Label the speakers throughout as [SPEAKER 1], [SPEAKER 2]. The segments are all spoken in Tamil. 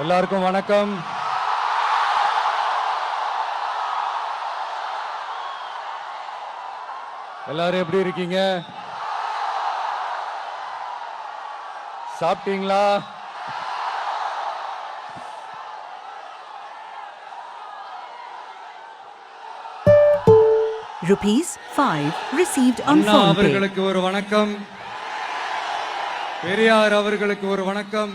[SPEAKER 1] எல்லாருக்கும் வணக்கம். எல்லாரும் எப்படி இருக்கீங்க? சாப்பிட்டீங்களா?
[SPEAKER 2] ₹5 received on
[SPEAKER 1] அண்ணா
[SPEAKER 2] PhonePe.
[SPEAKER 1] அவர்களுக்கு ஒரு வணக்கம். பெரியார் அவர்களுக்கு ஒரு வணக்கம்.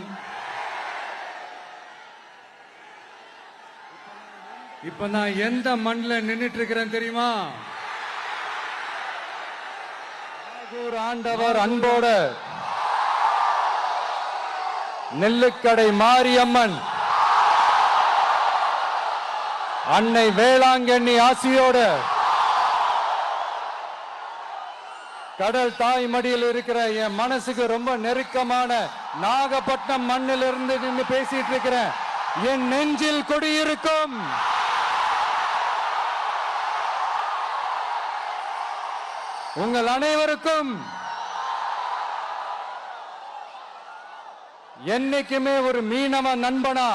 [SPEAKER 1] இப்ப நான் எந்த மண்ணில் நின்னுட்டு இருக்கிறேன் தெரியுமா? நாகூர் ஆண்டவர் அன்போட நெல்லுக்கடை மாரியம்மன் அன்னை வேளாங்கண்ணி ஆசியோட கடல் தாய் மடியில் இருக்கிற என் மனசுக்கு ரொம்ப நெருக்கமான நாகப்பட்டினம் மண்ணில் இருந்து நின்று பேசிட்டு இருக்கிறேன். என் நெஞ்சில் குடியிருக்கும் உங்கள் அனைவருக்கும் என்னைக்குமே ஒரு மீனவ நண்பனா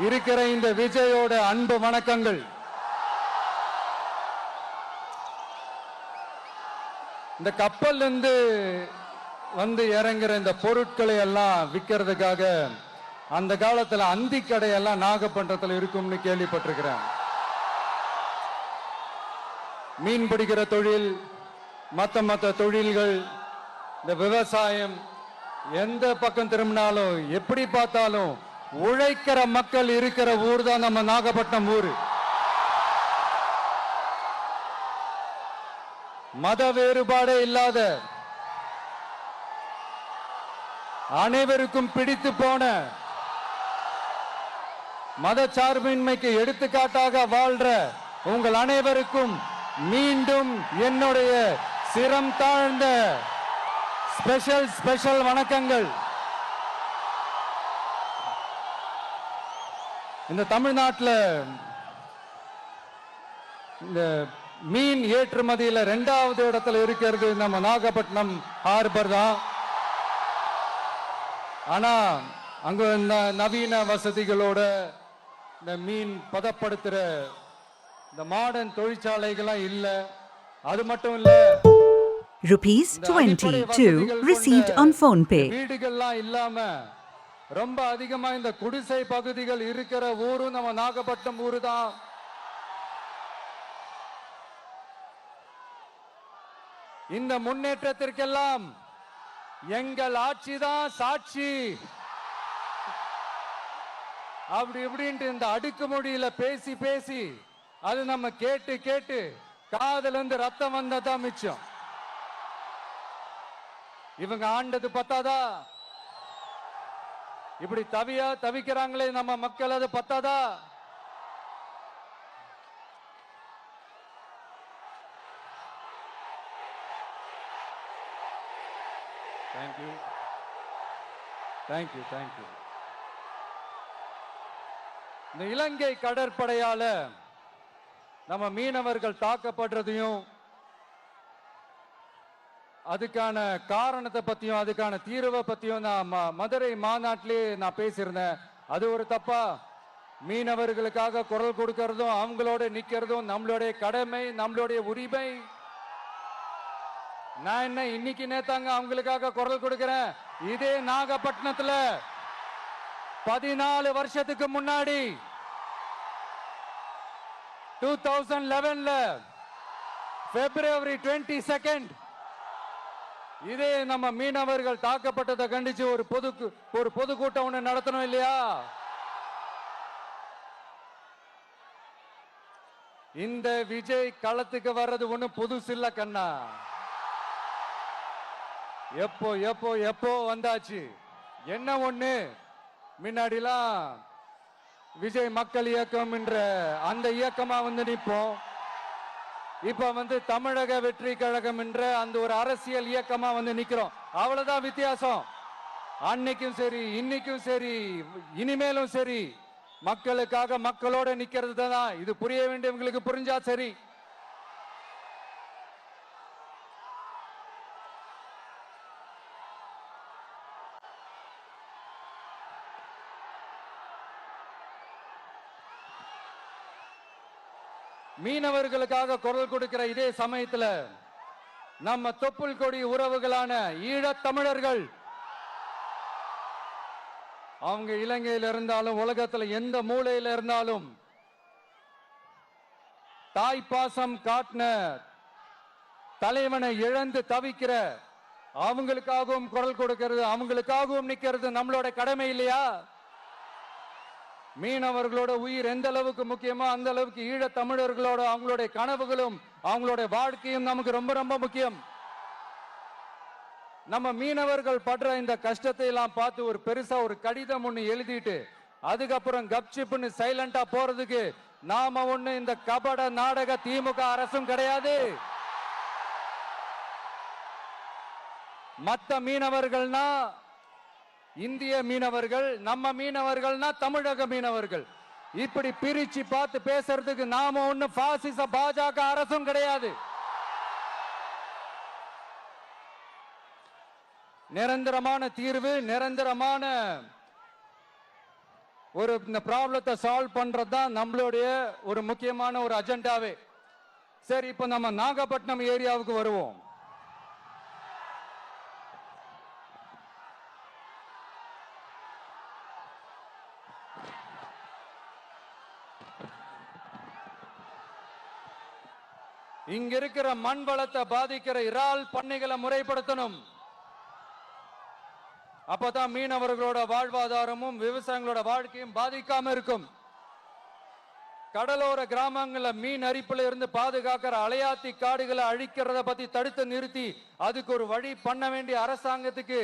[SPEAKER 1] இருக்கிற இந்த விஜயோட அன்பு வணக்கங்கள். இந்த கப்பல் இருந்து வந்து இறங்குற இந்த பொருட்களை எல்லாம் விற்கிறதுக்காக அந்த காலத்துல அந்தி கடையெல்லாம் நாகப்பட்டினத்தில் இருக்கும்னு கேள்விப்பட்டிருக்கிறேன். மீன் பிடிக்கிற தொழில், மற்ற தொழில்கள், இந்த விவசாயம், எந்த பக்கம் திரும்பினாலும் எப்படி பார்த்தாலும் உழைக்கிற மக்கள் இருக்கிற ஊர் தான் நம்ம நாகப்பட்டினம் ஊர். மத வேறுபாடே இல்லாத அனைவருக்கும் பிடித்து போன மத சார்பின்மைக்கு எடுத்துக்காட்டாக வாழ்ற உங்கள் அனைவருக்கும் மீண்டும் என்னுடைய சிரம் தாழ்ந்த ஸ்பெஷல் வணக்கங்கள். இந்த தமிழ்நாட்டில் இந்த மீன் ஏற்றுமதியில 2வது இடத்துல இருக்கிறது நம்ம நாகப்பட்டினம் ஹார்பர் தான். ஆனா அங்க நவீன வசதிகளோட இந்த மீன் பதப்படுத்துற இந்த மாடர்ன் தொழிற்சாலைகள்லாம் இல்ல. அது மட்டும் இல்ல,
[SPEAKER 2] ₹22 received on PhonePe.
[SPEAKER 1] வீடுகள்லாம் இல்லாம ரொம்ப அதிகமா இந்த குடிசை பகுதிகள் இருக்கிற ஊரும் நம்ம நாகப்பட்டினம் ஊரு தான். இந்த முன்னேற்றத்திற்கெல்லாம் எங்கள் ஆட்சிதான் சாட்சி. அப்படி இப்படின்ட்டு இந்த அடுக்குமொழியில பேசி பேசி அது நம்ம கேட்டு கேட்டு காதுல இருந்து ரத்தம் வந்ததான் மிச்சம். இவங்க ஆண்டது பத்தாதா? இப்படி தவிக்கிறாங்களே நம்ம மக்கள், அது பத்தாதா? தேங்க்யூ. இந்த இலங்கை கடற்படையால நம்ம மீனவர்கள் தாக்கப்படுறதையும் அதுக்கான காரணத்தை பத்தியும் அதுக்கான தீர்வை பத்தியும் நான் மதுரை மாநாட்டிலே நான் பேசியிருந்தேன். அது ஒரு தப்பா? மீனவர்களுக்காக குரல் கொடுக்கறதும் அவங்களோட நிக்கிறதும் நம்மளுடைய கடமை, நம்மளுடைய உரிமை. நான் என்ன இன்னைக்கு நேத்தாங்க அவங்களுக்காக குரல் கொடுக்கிறேன். இதே நாகப்பட்டினத்துல 14 வருஷத்துக்கு முன்னாடி 2011 February 22 இதே நம்ம மீனவர்கள் தாக்கப்பட்டதை கண்டிச்சு ஒரு பொதுக்கூட்டம் ஒண்ணு நடத்தணும் இல்லையா? இந்த விஜய் களத்துக்கு வர்றது ஒண்ணு புதுசு இல்ல கண்ணா. எப்போ வந்தாச்சு. என்ன ஒண்ணு, முன்னாடிலாம் விஜய் மக்கள் இயக்கம் என்ற அந்த இயக்கமா வந்து நிற்போம். இப்ப தமிழக வெற்றி கழகம் என்ற அந்த ஒரு அரசியல் இயக்கமா வந்து நிக்கிறோம். அவ்வளவுதான் வித்தியாசம். அன்னைக்கும் சரி, இன்னைக்கும் சரி, இனிமேலும் சரி, மக்களுக்காக மக்களோட நிக்கிறது தான். இது புரிய வேண்டியவங்களுக்கு புரிஞ்சா சரி. மீனவர்களுக்காக குரல் கொடுக்கிற இதே சமயத்துல நம்ம தொப்புள் கொடி உறவுகளான ஈழத் தமிழர்கள் அவங்க இலங்கையில் இருந்தாலும் உலகத்துல எந்த மூலையில இருந்தாலும் தாய் பாசம் காட்டின தலைவனை இழந்து தவிக்கிற அவங்களுக்காகவும் குரல் கொடுக்கிறது, அவங்களுக்காகவும் நிக்கிறது நம்மளோட கடமை இல்லையா? மீனவர்களோட உயிர் எந்த அளவுக்கு முக்கியமோ அந்த அளவுக்கு ஈழ தமிழர்களோட அவங்களுடைய கனவுகளும் அவங்களுடைய வாழ்க்கையும் நமக்கு ரொம்ப ரொம்ப முக்கியம். நம்ம மீனவர்கள் படுற இந்த கஷ்டத்தை எல்லாம் பார்த்து ஒரு பெருசா ஒரு கடிதம் ஒண்ணு எழுதிட்டு அதுக்கப்புறம் கப்சிப்னு சைலண்டா போறதுக்கு நாம ஒண்ணு இந்த கபட நாடக திமுக அரசும் கிடையாது. மற்ற மீனவர்கள்னா இந்திய மீனவர்கள், நம்ம மீனவர்கள்னா தமிழக மீனவர்கள், இப்படி பிரிச்சு பார்த்து பேசுறதுக்கு நாம ஒண்ணு பாசிச பாஜக அரசும் கிடையாது. நிரந்தரமான தீர்வு, நிரந்தரமான ஒரு இந்த ப்ராப்ளத்தை சால்வ் பண்றதுதான் நம்மளுடைய ஒரு முக்கியமான ஒரு அஜெண்டாவே. சரி, இப்ப நம்ம நாகப்பட்டினம் ஏரியாவுக்கு வருவோம். இங்க இருக்கிற மண் வளத்தை பாதிக்கிற இறால் பண்ணைகளை முறைப்படுத்தணும். அப்பதான் மீனவர்களோட வாழ்வாதாரமும் விவசாயிகளோட வாழ்க்கையும் பாதிக்காம இருக்கும். கடலோர கிராமங்கள்ல மீன் அரிப்புல இருந்து பாதுகாக்கிற அலையாத்தி காடுகளை அழிக்கிறத பத்தி தடுத்து நிறுத்தி அதுக்கு ஒரு வழி பண்ண வேண்டிய அரசாங்கத்துக்கு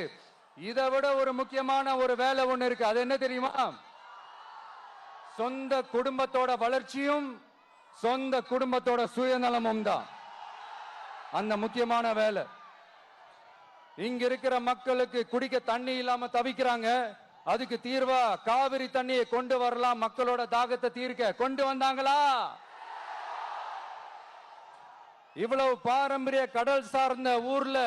[SPEAKER 1] இதை விட ஒரு முக்கியமான ஒரு வேலை ஒண்ணு இருக்கு. அது என்ன தெரியுமா? சொந்த குடும்பத்தோட வளர்ச்சியும் சொந்த குடும்பத்தோட சுயநலமும் தான் அந்த முக்கியமான வேலை. இங்க இருக்கிற மக்களுக்கு குடிக்க தண்ணி இல்லாம தவிக்கிறாங்க. அதுக்கு தீர்வா காவிரி தண்ணியை கொண்டு வரலாம், மக்களோட தாகத்தை தீர்க்க. கொண்டு வந்தாங்களா? இவ்வளவு பாரம்பரிய கடல் சார்ந்த ஊர்ல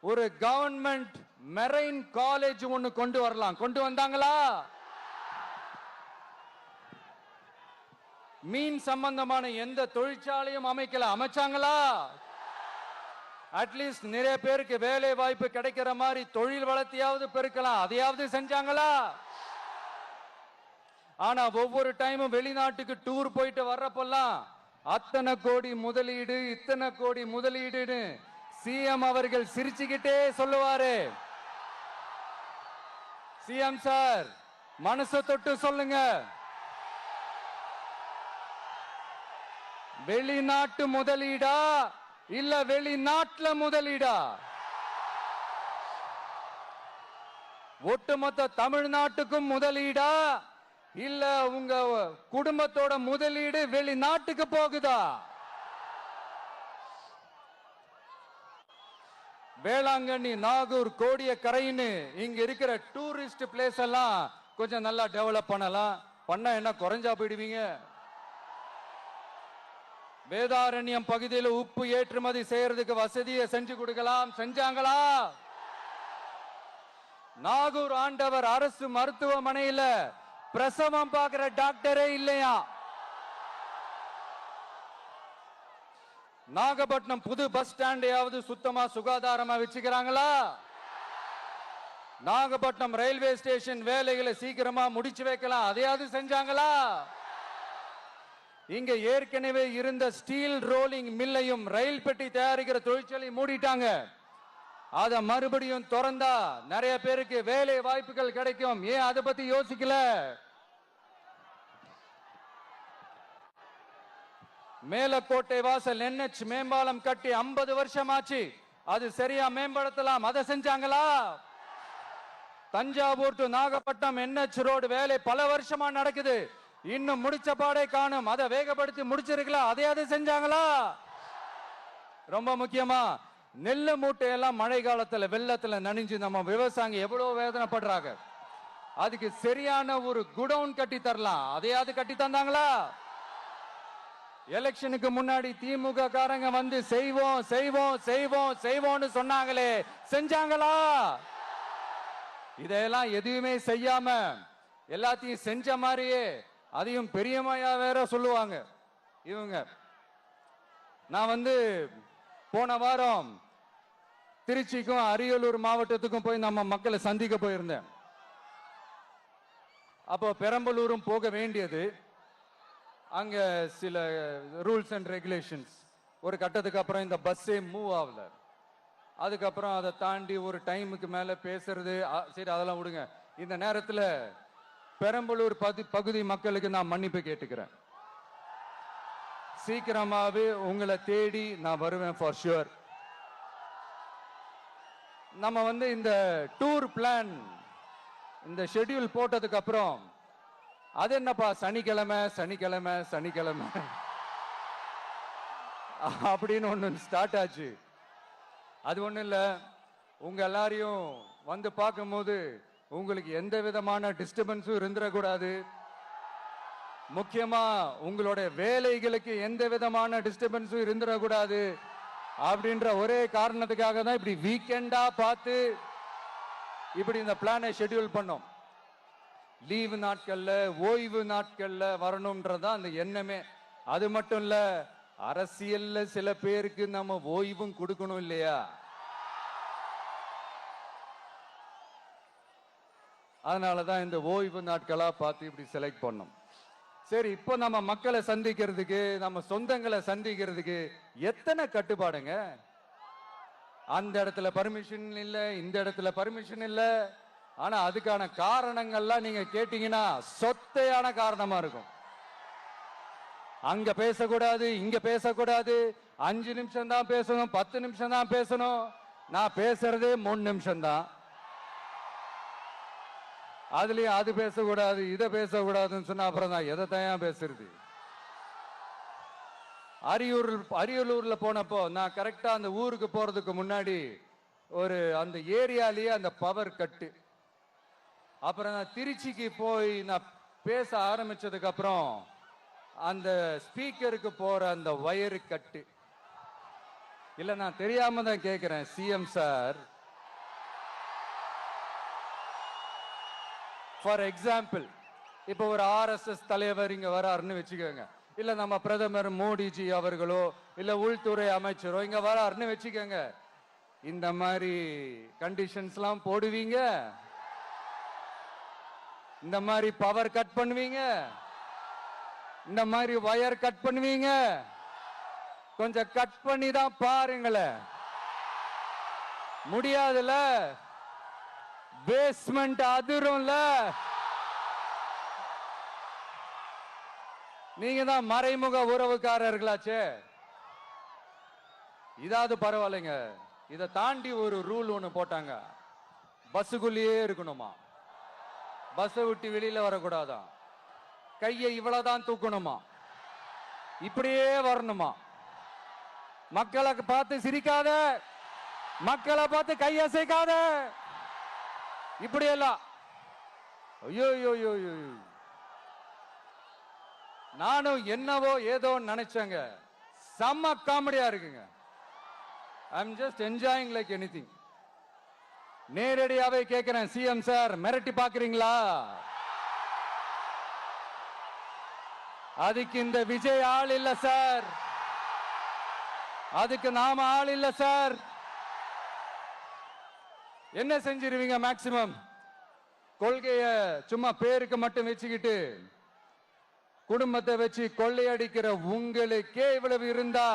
[SPEAKER 1] ஒரு கவர்மெண்ட் மெரைன் காலேஜ் ஒன்னு கொண்டு வரலாம். கொண்டு வந்தாங்களா? மீன் சம்பந்தமான எந்த தொழிற்சாலையும் அமைக்கல. அமைச்சாங்களா? அட்லீஸ்ட் நிறைய பேருக்கு வேலை வாய்ப்பு கிடைக்கிற மாதிரி தொழில் வளர்த்தியாவது பெருக்கலாம், அதையாவது செஞ்சாங்களா? ஆனா ஒவ்வொரு டைமும் வெளிநாட்டுக்கு டூர் போயிட்டு வர்றப்பெல்லாம் அத்தனை கோடி முதலீடு, இத்தனை கோடி முதலீடுன்னு சிஎம் அவர்கள் சிரிச்சுக்கிட்டே சொல்லுவாரு. சிஎம் சார், மனசை தொட்டு சொல்லுங்க, வெளிநாட்டு முதலீடா இல்ல வெளிநாட்டுல முதலீடா? ஒட்டுமொத்த தமிழ்நாட்டுக்கும் முதலீடா இல்ல உங்க குடும்பத்தோட முதலீடு வெளிநாட்டுக்கு போகுதா? வேளாங்கண்ணி, நாகூர், கோடியக்கரைன்னு இங்க இருக்கிற டூரிஸ்ட் பிளேஸ் எல்லாம் கொஞ்சம் நல்லா டெவலப் பண்ணலாம். பண்ண என்ன குறைஞ்சா போயிடுவீங்க? வேதாரண்யம் பகுதியில் உப்பு ஏற்றுமதி செய்யறதுக்கு வசதியை செஞ்சு கொடுக்கலாம். செஞ்சாங்களா? நாகூர் ஆண்டவர் அரசு மருத்துவமனையில பிரசவம் பார்க்கிற டாக்டரே இல்லையா? நாகப்பட்டினம் புது பஸ் ஸ்டாண்டையாவது சுத்தமா சுகாதாரமா வச்சுக்கிறாங்களா? நாகப்பட்டினம் ரயில்வே ஸ்டேஷன் வேலைகளை சீக்கிரமா முடிச்சு வைக்கலாம், அதையாவது செஞ்சாங்களா? இங்க ஏற்கனவே இருந்த ஸ்டீல் ரோலிங் மில்லையும் ரயில் பெட்டி தயாரிக்கிற தொழிற்சாலை மூடிட்டாங்க. அத மறுபடியும் திறந்தா நிறைய பேருக்கு வேலை வாய்ப்புகள் கிடைக்கும். ஏன் அதை பத்தி யோசிக்கல? மேலக்கோட்டை வாசல் NH மேம்பாலம் கட்டி 50 வருஷம் ஆச்சு, அது சரியா மேம்படுத்தலாம், அதை செஞ்சாங்களா? Thanjavur to Nagapattinam NH road வேலை பல வருஷமா நடக்குது, இன்னும் முடிச்ச பாடே காணும், அதை வேகப்படுத்தி முடிச்சிருக்கலாம், அதையாவது செஞ்சாங்களா? ரொம்ப முக்கியமா நெல்லு மூட்டையெல்லாம் மழை காலத்துல வெள்ளத்துல நனைஞ்சு நம்ம விவசாயிங்க எவ்வளவு வேதனைப்படுறாங்க. அதுக்கு சரியான ஒரு குடவுன் கட்டி தரலாம், அதையாவது கட்டி தந்தாங்களா? எலெக்ஷனுக்கு முன்னாடி திமுக காரங்க வந்து செய்வோம் செய்வோம் செய்வோம் செய்வோம்னு சொன்னாங்களே, செஞ்சாங்களா? இதெல்லாம் எதுவுமே செய்யாம எல்லாத்தையும் செஞ்ச மாதிரியே அதையும் பெரியம்மையா வேற சொல்லுவாங்க இவங்க. நான் வந்து போன வாரம் திருச்சிக்கும் அரியலூர் மாவட்டத்துக்கும் போய் நம்ம மக்களை சந்திக்க போயிருந்தேன். அப்போ பெரம்பலூரும் போக வேண்டியது. அங்க சில ரூல்ஸ் அண்ட் ரெகுலேஷன்ஸ், ஒரு கட்டத்துக்கு அப்புறம் இந்த பஸ்ஸே மூவ் ஆகல. அதுக்கப்புறம் அதை தாண்டி ஒரு டைமுக்கு மேல பேசுறது, சரி அதெல்லாம் விடுங்க. இந்த நேரத்தில் பெரம்பலூர் பகுதி மக்களுக்கு நான் மன்னிப்பு கேட்டுக்கிறேன். சீக்கிரமாவே உங்களை தேடி நான் வருவேன் ஃபார் ஷுவர். நம்ம வந்து இந்த டூர் பிளான், இந்த ஷெட்யூல் போட்டதுக்கு அப்புறம் அது என்னப்பா சனிக்கிழமை சனிக்கிழமை சனிக்கிழமை அப்படின்னு ஒன்று ஸ்டார்ட் ஆச்சு. அது ஒன்றும் இல்லை, உங்க எல்லாரையும் வந்து பார்க்கும்போது உங்களுக்கு எந்த விதமான டிஸ்டர்பன்ஸும் இருந்துடக்கூடாது. முக்கியமா உங்களுடைய வேலைகளுக்கு எந்த விதமான டிஸ்டர்பன்ஸும் இருந்துடக்கூடாது அப்படின்ற ஒரே காரணத்துக்காக தான் இப்படி வீக்கெண்டா பார்த்து இப்படி இந்த பிளானை ஷெட்யூல் பண்ணோம். லீவு நாட்கள்ல ஓய்வு நாட்கள்ல வரணும்ன்றதான் அந்த எண்ணமே. அது மட்டும் இல்ல, அரசியல்ல சில பேருக்கு நம்ம ஓய்வும் கொடுக்கணும் இல்லையா? அதனாலதான் இந்த ஓய்வு நாட்களா பார்த்து இப்படி செலக்ட் பண்ணோம். சரி, இப்போ நம்ம மக்களை சந்திக்கிறதுக்கு, நம்ம சொந்தங்களை சந்திக்கிறதுக்கு எத்தனை கட்டுப்பாடுங்க. அந்த இடத்துல பர்மிஷன் இல்ல, இந்த இடத்துல பர்மிஷன் இல்ல. ஆனா அதுக்கான காரணங்கள்லாம் நீங்க கேட்டீங்கன்னா சொத்தையான காரணமா இருக்கும். அங்க பேசக்கூடாது, இங்க பேசக்கூடாது, 5 நிமிஷம் தான் பேசணும், 10 நிமிஷம் தான் பேசணும். நான் பேசுறதே 3 நிமிஷம் தான். அதுலயும் அது பேசக்கூடாது, இதை பேசக்கூடாதுன்னு சொன்னா அப்புறம் தான் எதை தான் பேசுறது. அரியலூர்ல போனப்போ நான் கரெக்டா அந்த ஊருக்கு போறதுக்கு முன்னாடி ஒரு அந்த ஏரியாலேயே அந்த பவர் கட்டு. அப்புறம் நான் திருச்சிக்கு போய் நான் பேச ஆரம்பிச்சதுக்கு அப்புறம் அந்த ஸ்பீக்கருக்கு போற அந்த வயரு கட்டு. இல்ல, நான் தெரியாம தான் கேட்கிறேன் சிஎம் சார். ஃபார் எக்ஸாம்பிள், இப்போ ஒரு ஆர்எஸ்எஸ் தலைவர் இங்க வராருன்னு வச்சுக்கோங்க, இல்ல நம்ம பிரதமர் மோடிஜி அவர்களோ இல்ல உள்துறை அமைச்சரோ இங்க வராருன்னு வச்சுக்கோங்க. இந்த மாதிரி கண்டிஷன்ஸ்லாம் போடுவீங்க, இந்த மாதிரி பவர் கட் பண்ணுவீங்க, இந்த மாதிரி வயர் கட் பண்ணுவீங்க. கொஞ்சம் கட் பண்ணி தான் பாருங்களேன். முடியாதுல, பேஸ்மெண்ட் அதிரும்ல. நீங்க தான் மறைமுக உறவுக்காரர்களாச்சே. இதாவது பரவாயில்லைங்க. இதை தாண்டி ஒரு ரூல் ஒண்ணு போட்டாங்க, பஸ்ஸுக்குள்ளேயே இருக்கணுமா, பஸ்ஸை விட்டு வெளியில வரக்கூடாதான், கையை இவ்வளவுதான் தூக்கணுமா, இப்படியே வரணுமா, மக்களை பார்த்து சிரிக்காத, மக்களை பார்த்து கையசைக்காத, இப்படியெல்லாம். ஐயோ ஐயோ ஐயோ, நானும் என்னவோ ஏதோ நினைச்சேங்க. செம்ம காமெடியா இருக்குங்க. I am just enjoying like anything. நேரடியாவே கேட்கிறேன், சிஎம் சார் மிரட்டி பாக்குறீங்களா? அதுக்கு இந்த விஜய் ஆள் இல்ல சார், அதுக்கு நாம ஆள் இல்ல சார். என்ன செஞ்சிருவீங்க? மேக்சிமம் கொள்கைய சும்மா பேருக்கு மட்டும் வச்சுக்கிட்டு குடும்பத்தை வச்சு கொள்ளையடிக்கிற உங்களுக்கே இவ்வளவு இருந்தா,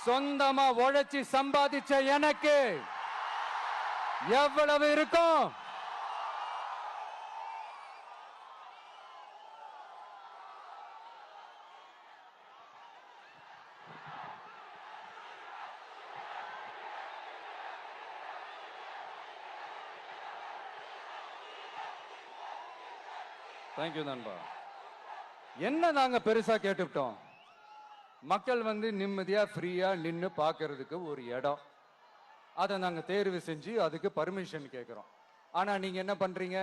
[SPEAKER 1] சொந்தமா உழைச்சி சம்பாதிச்ச எனக்கு எவ்வளவு இருக்கும்? தேங்க்யூ நண்பா. என்ன நாங்க பெருசா கேட்டுவிட்டோம்? மக்கள் வந்து நிம்மதியா ஃப்ரீயா நின்னு பார்க்கிறதுக்கு ஒரு இடம், அதை நாங்க தேர்வு செஞ்சு அதுக்கு பர்மிஷன் கேட்கிறோம். ஆனா நீங்க என்ன பண்றீங்க?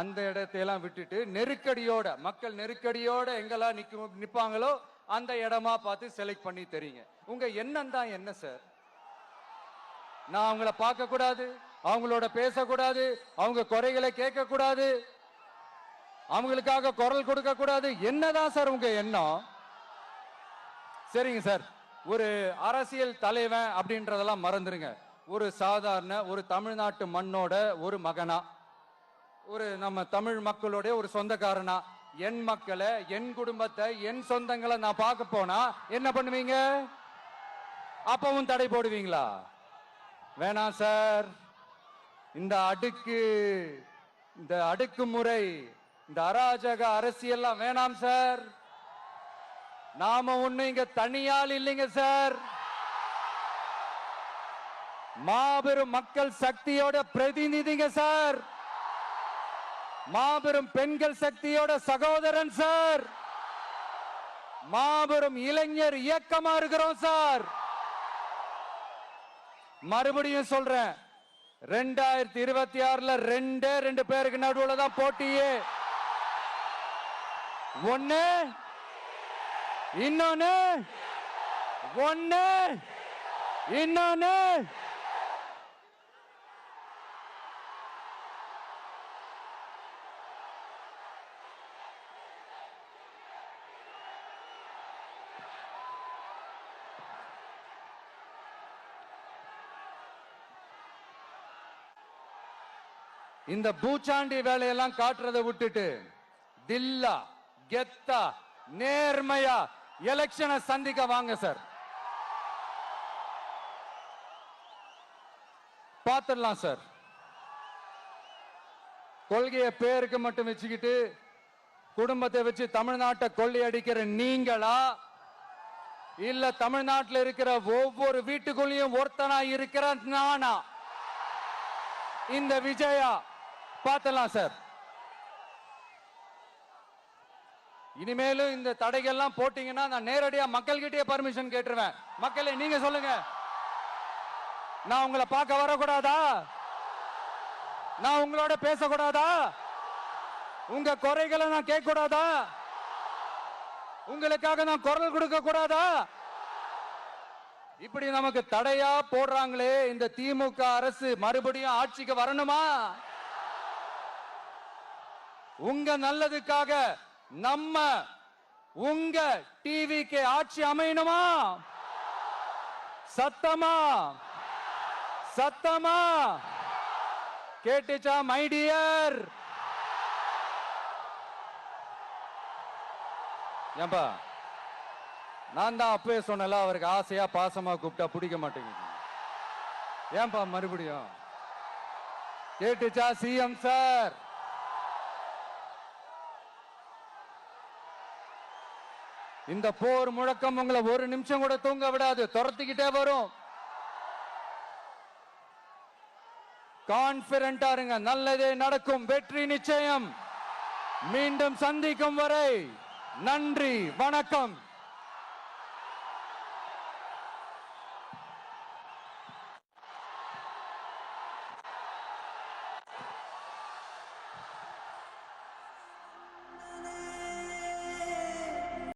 [SPEAKER 1] அந்த இடத்தையெல்லாம் விட்டுட்டு நெருக்கடியோட, மக்கள் நெருக்கடியோட எங்கெல்லாம் நிப்பாங்களோ அந்த இடமா பார்த்து செலக்ட் பண்ணி தெரியுங்க. உங்க எண்ணம் தான் என்ன சார்? நான் அவங்கள பார்க்க கூடாது, அவங்களோட பேசக்கூடாது, அவங்க குறைகளை கேட்க கூடாது, அவங்களுக்காக குரல் கொடுக்க கூடாது. என்னதான் சார் உங்க எண்ணம்? சரிங்க சார், ஒரு அரசியல் தலைவன் அப்படின்றதெல்லாம் மறந்துருங்க. ஒரு சாதாரண ஒரு தமிழ்நாட்டு மண்ணோட ஒரு மகனா, ஒரு நம்ம தமிழ் மக்களுடைய ஒரு சொந்தக்காரனா, என் மக்களை, என் குடும்பத்தை, என் சொந்தங்களை நான் பார்க்க போனா என்ன பண்ணுவீங்க? அப்பவும் தடை போடுவீங்களா? வேணாம் சார். இந்த அடுக்குமுறை, இந்த அராஜக அரசியல்லாம் வேணாம் சார். நாம ஒண்ணு இங்க தனியால் இல்லைங்க சார். மாபெரும் மக்கள் சக்தியோட பிரதிநிதிங்க சார். மாபெரும் பெண்கள் சக்தியோட சகோதரன் சார். மாபெரும் இளைஞர் இயக்கமா இருக்கிறோம் சார். மறுபடியும் சொல்றேன், 2026 ரெண்டு பேருக்கு நடுவுல தான் போட்டியே. ஒண்ணு இன்னொன்னு, ஒண்ணு இன்னொன்னு. இந்த பூச்சாண்டி வேலையெல்லாம் காட்டுறதை விட்டுட்டு தில்லா கெத்தா நேர்மையா எலெக்ஷனை சந்திக்க வாங்க சார். பார்த்துடலாம் சார். கொள்கையை பேருக்கு மட்டும் வச்சுக்கிட்டு குடும்பத்தை வச்சு தமிழ்நாட்டை கொள்ளையடிக்கிற நீங்களா, இல்ல தமிழ்நாட்டில் இருக்கிற ஒவ்வொரு வீட்டுக்குள்ளேயும் ஒருத்தனா இருக்கிற நானா, இந்த விஜயா? பார்த்துடலாம் சார். இனிமேலும் இந்த தடைகள்லாம் போட்டீங்கன்னா நான் நேரடியா மக்கள்கிட்டயே பர்மிஷன் கேட்டுருவேன். மக்களே நீங்க சொல்லுங்க, நான் உங்களை பார்க்க வரக்கூடாதா? நான் உங்களோட பேசக்கூடாதா? உங்க குறைகளை நான் கேட்க கூடாதா? உங்களுக்காக நான் குரல் கொடுக்க கூடாதா? இப்படி நமக்கு தடையா போடுறாங்களே, இந்த திமுக அரசு மறுபடியும் ஆட்சிக்கு வரணுமா? உங்க நல்லதுக்காக நம்ம உங்க டிவிக்கு ஆட்சி அமையணுமா? சத்தமா சத்தமா கேட்டுச்சா மை டியர்? ஏன்பா, நான் தான் அப்பவே சொன்னல, அவருக்கு ஆசையா பாசமா கூப்பிட்டா பிடிக்க மாட்டேங்குது. ஏன்பா மறுபடியும்? கேட்டுச்சா சிஎம் சார்? இந்த போர் முழக்கம் உங்களை ஒரு நிமிஷம் கூட தூங்க விடாது, துரத்திக்கிட்டே வரும். கான்பிடண்டா இருங்க, நல்லதே நடக்கும், வெற்றி நிச்சயம். மீண்டும் சந்திக்கும் வரை நன்றி, வணக்கம்.